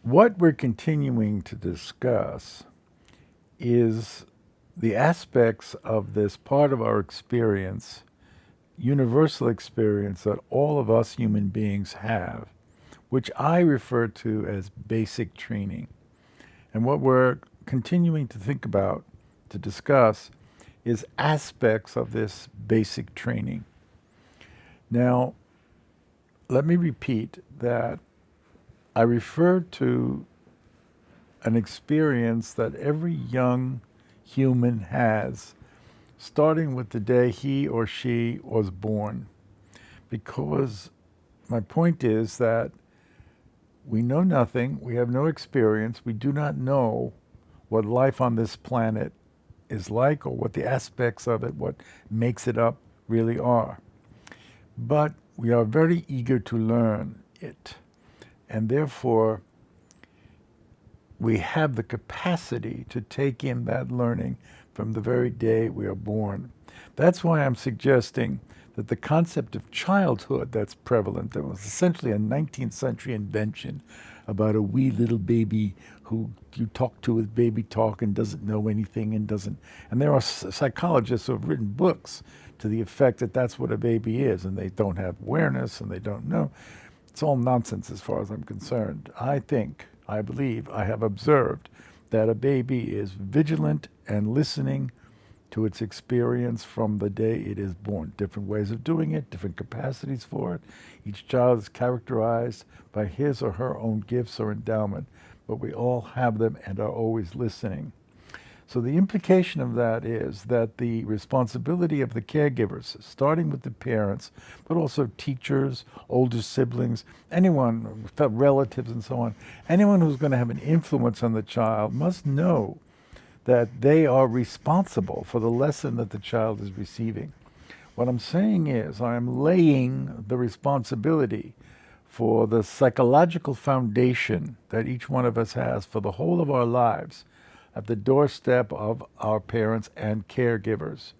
What we're continuing to discuss is the aspects of this part of our experience, universal experience that all of us human beings have, which I refer to as basic training. And what we're continuing to think about, to discuss, is aspects of this basic training. Now, let me repeat that I refer to an experience that every young human has, starting with the day he or she was born. Because my point is that we know nothing, we have no experience, we do not know what life on this planet is like or what the aspects of it, what makes it up, really are. But we are very eager to learn it. And therefore, we have the capacity to take in that learning from the very day we are born. That's why I'm suggesting that the concept of childhood that's prevalent, that was essentially a 19th century invention about a wee little baby who you talk to with baby talk and doesn't know anything and doesn't. And there are psychologists who have written books to the effect that that's what a baby is, and they don't have awareness and they don't know. It's all nonsense as far as I'm concerned. I believe, I have observed that a baby is vigilant and listening to its experience from the day it is born. Different ways of doing it, different capacities for it. Each child is characterized by his or her own gifts or endowment, but we all have them and are always listening. So the implication of that is that the responsibility of the caregivers, starting with the parents, but also teachers, older siblings, anyone, relatives and so on, anyone who's going to have an influence on the child must know that they are responsible for the lesson that the child is receiving. What I'm saying is I am laying the responsibility for the psychological foundation that each one of us has for the whole of our lives at the doorstep of our parents and caregivers.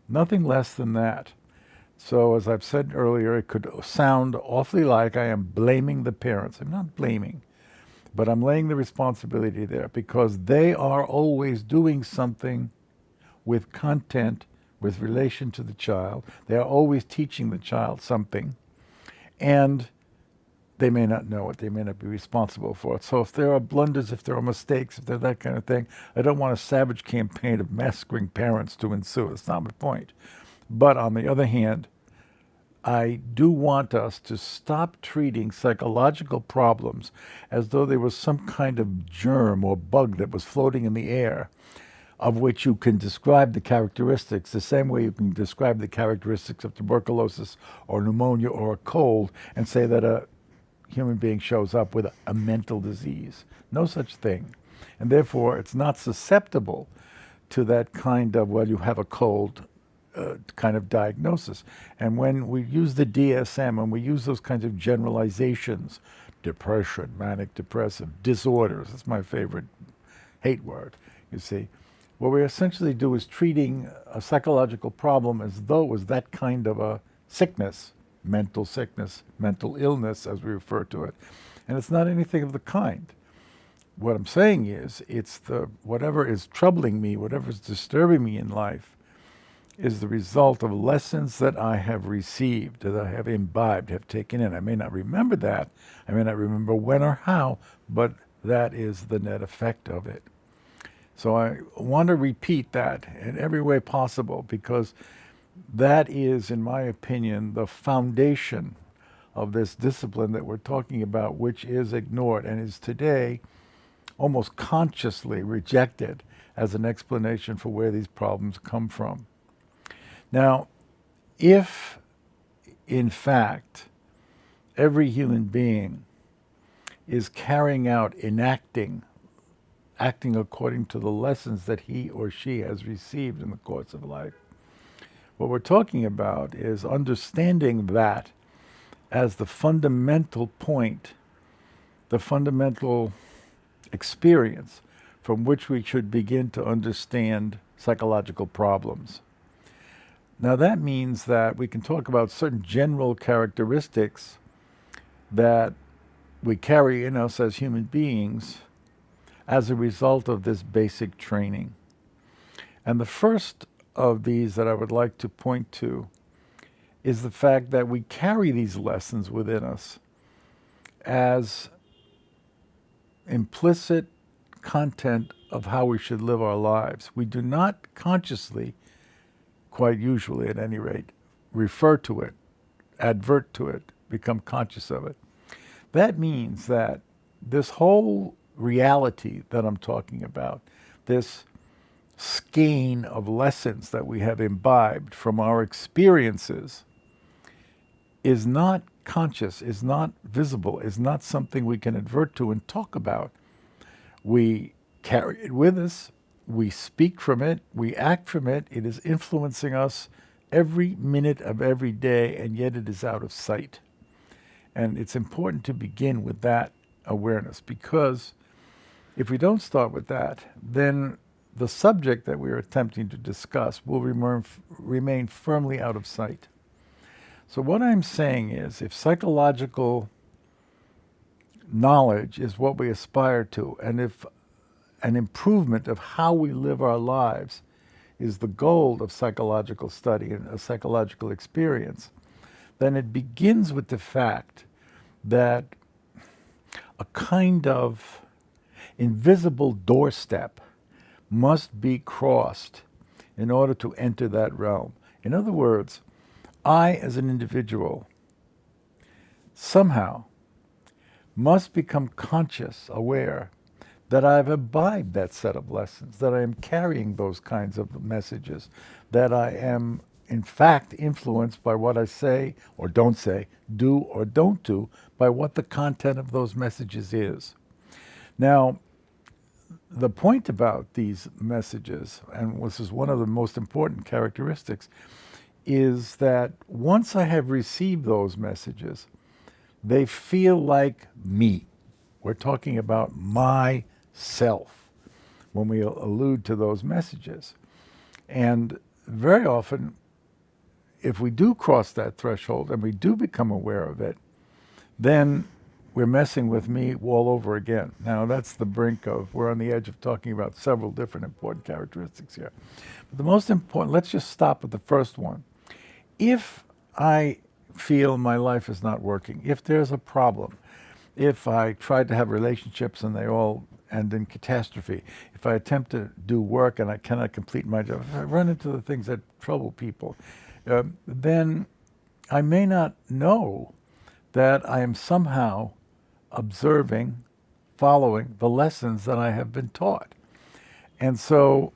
Nothing less than that. So, as I've said earlier, it could sound awfully like I am blaming the parents. I'm not blaming, but I'm laying the responsibility there because they are always doing something with content, with relation to the child. They are always teaching the child something. And they may not know it. They may not be responsible for it. So if there are blunders, if there are mistakes, if there's that kind of thing, I don't want a savage campaign of massacring parents to ensue. That's not my point. But on the other hand, I do want us to stop treating psychological problems as though they were some kind of germ or bug that was floating in the air, of which you can describe the characteristics the same way you can describe the characteristics of tuberculosis or pneumonia or a cold and say that a human being shows up with a mental disease. No such thing. And therefore, it's not susceptible to that kind of, well, you have a cold kind of diagnosis. And when we use the DSM and we use those kinds of generalizations, depression, manic depressive, disorders, that's my favorite hate word, you see. What we essentially do is treating a psychological problem as though it was that kind of a sickness, mental illness, as we refer to it. And it's not anything of the kind. What I'm saying is, it's the whatever is troubling me, whatever is disturbing me in life, is the result of lessons that I have received, that I have imbibed, have taken in. I may not remember that. I may not remember when or how, but that is the net effect of it. So I want to repeat that in every way possible because that is, in my opinion, the foundation of this discipline that we're talking about, which is ignored and is today almost consciously rejected as an explanation for where these problems come from. Now, if, in fact, every human being is carrying out, acting according to the lessons that he or she has received in the course of life, what we're talking about is understanding that as the fundamental point, the fundamental experience from which we should begin to understand psychological problems. Now that means that we can talk about certain general characteristics that we carry in us as human beings as a result of this basic training. And the first of these that I would like to point to is the fact that we carry these lessons within us as implicit content of how we should live our lives. We do not consciously, quite usually at any rate, refer to it, advert to it, become conscious of it. That means that this whole reality that I'm talking about, this skein of lessons that we have imbibed from our experiences, is not conscious, is not visible, is not something we can advert to and talk about. We carry it with us, we speak from it, we act from it, it is influencing us every minute of every day, and yet it is out of sight. And it's important to begin with that awareness, because if we don't start with that, then the subject that we're attempting to discuss will remain firmly out of sight. So what I'm saying is, if psychological knowledge is what we aspire to, and if an improvement of how we live our lives is the goal of psychological study and a psychological experience, then it begins with the fact that a kind of invisible doorstep must be crossed in order to enter that realm. In other words, I, as an individual, somehow must become conscious, aware, that I've imbibed that set of lessons, that I am carrying those kinds of messages, that I am, in fact, influenced by what I say or don't say, do or don't do, by what the content of those messages is. Now, the point about these messages, and this is one of the most important characteristics, is that once I have received those messages, they feel like me. We're talking about myself when we allude to those messages. And very often, if we do cross that threshold and we do become aware of it, then we're messing with me all over again. Now, that's the brink of, we're on the edge of talking about several different important characteristics here. But the most important, let's just stop at the first one. If I feel my life is not working, if there's a problem, if I try to have relationships and they all end in catastrophe, if I attempt to do work and I cannot complete my job, if I run into the things that trouble people, then I may not know that I am somehow observing, following the lessons that I have been taught. And so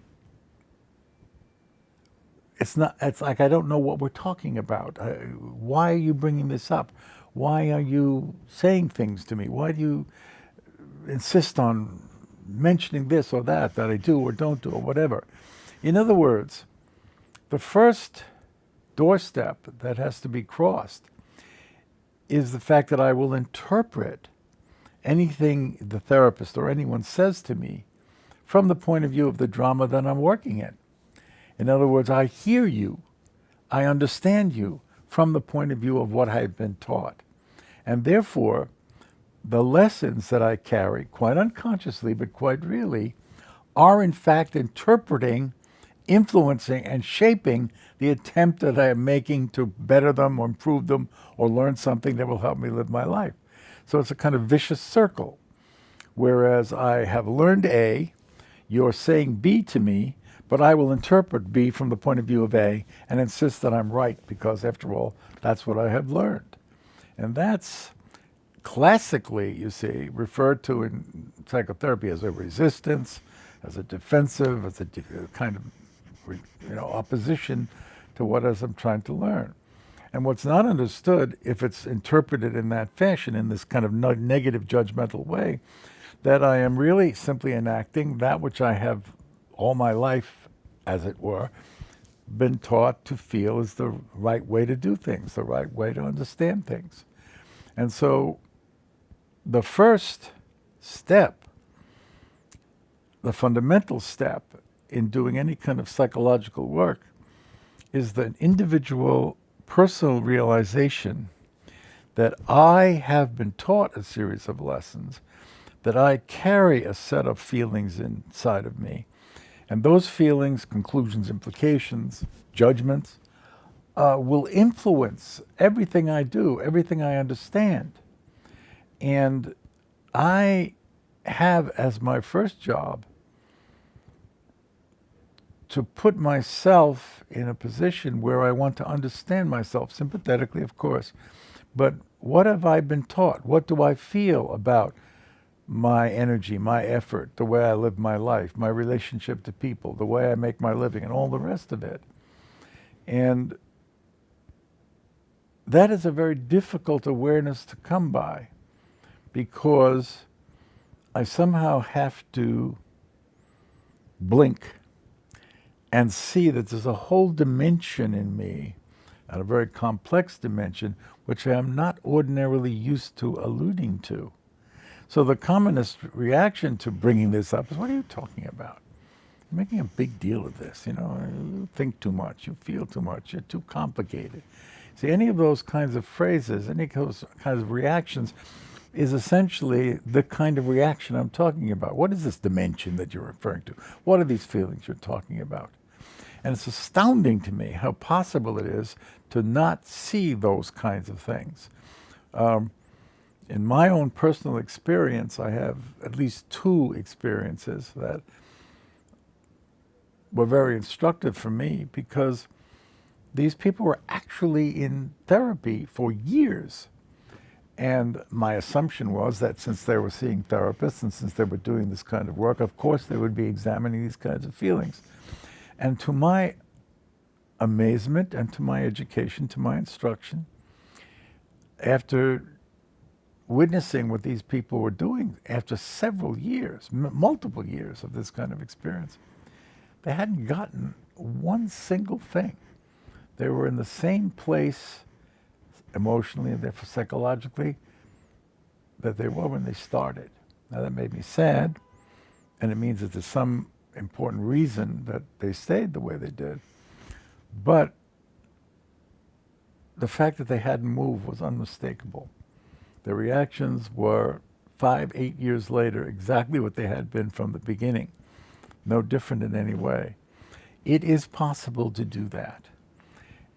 it's like I don't know what we're talking about. Why are you bringing this up? Why are you saying things to me? Why do you insist on mentioning this or that I do or don't do or whatever? In other words, the first doorstep that has to be crossed is the fact that I will interpret anything the therapist or anyone says to me from the point of view of the drama that I'm working in. In other words, I hear you, I understand you from the point of view of what I've been taught. And therefore, the lessons that I carry, quite unconsciously, but quite really, are in fact interpreting, influencing, and shaping the attempt that I am making to better them or improve them or learn something that will help me live my life. So it's a kind of vicious circle. Whereas I have learned A, you're saying B to me, but I will interpret B from the point of view of A and insist that I'm right because, after all, that's what I have learned. And that's classically, you see, referred to in psychotherapy as a resistance, as a defensive, as a kind of opposition to what else I'm trying to learn. And what's not understood, if it's interpreted in that fashion, in this kind of negative judgmental way, that I am really simply enacting that which I have all my life, as it were, been taught to feel is the right way to do things, the right way to understand things. And so the first step, the fundamental step in doing any kind of psychological work, is the individual personal realization that I have been taught a series of lessons, that I carry a set of feelings inside of me. And those feelings, conclusions, implications, judgments, will influence everything I do, everything I understand. And I have as my first job to put myself in a position where I want to understand myself, sympathetically, of course. But what have I been taught? What do I feel about my energy, my effort, the way I live my life, my relationship to people, the way I make my living, and all the rest of it? And that is a very difficult awareness to come by, because I somehow have to blink and see that there's a whole dimension in me, and a very complex dimension, which I am not ordinarily used to alluding to. So the commonest reaction to bringing this up is, what are you talking about? You're making a big deal of this. You think too much, you feel too much, you're too complicated. See, any of those kinds of phrases, any of those kinds of reactions is essentially the kind of reaction I'm talking about. What is this dimension that you're referring to? What are these feelings you're talking about? And it's astounding to me how possible it is to not see those kinds of things. In my own personal experience, I have at least two experiences that were very instructive for me, because these people were actually in therapy for years. And my assumption was that since they were seeing therapists and since they were doing this kind of work, of course they would be examining these kinds of feelings. And to my amazement and to my education, to my instruction, after witnessing what these people were doing after several years, multiple years of this kind of experience, they hadn't gotten one single thing. They were in the same place emotionally and therefore psychologically that they were when they started. Now that made me sad, and it means that there's some important reason that they stayed the way they did. But the fact that they hadn't moved was unmistakable. Their reactions were 5, 8 years later exactly what they had been from the beginning, no different in any way. It is possible to do that.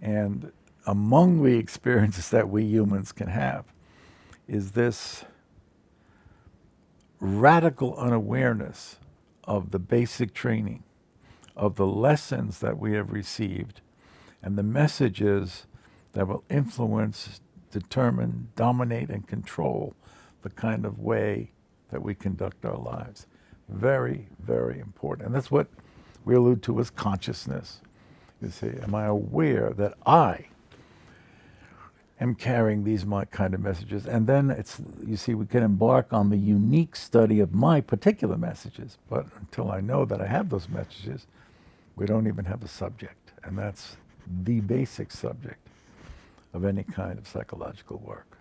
And among the experiences that we humans can have is this radical unawareness of the basic training, of the lessons that we have received, and the messages that will influence, determine, dominate, and control the kind of way that we conduct our lives. Very, very important. And that's what we allude to as consciousness. You see, am I aware that I am carrying these kind of messages? And then it's, you see, we can embark on the unique study of my particular messages. But until I know that I have those messages, we don't even have a subject. And that's the basic subject of any kind of psychological work.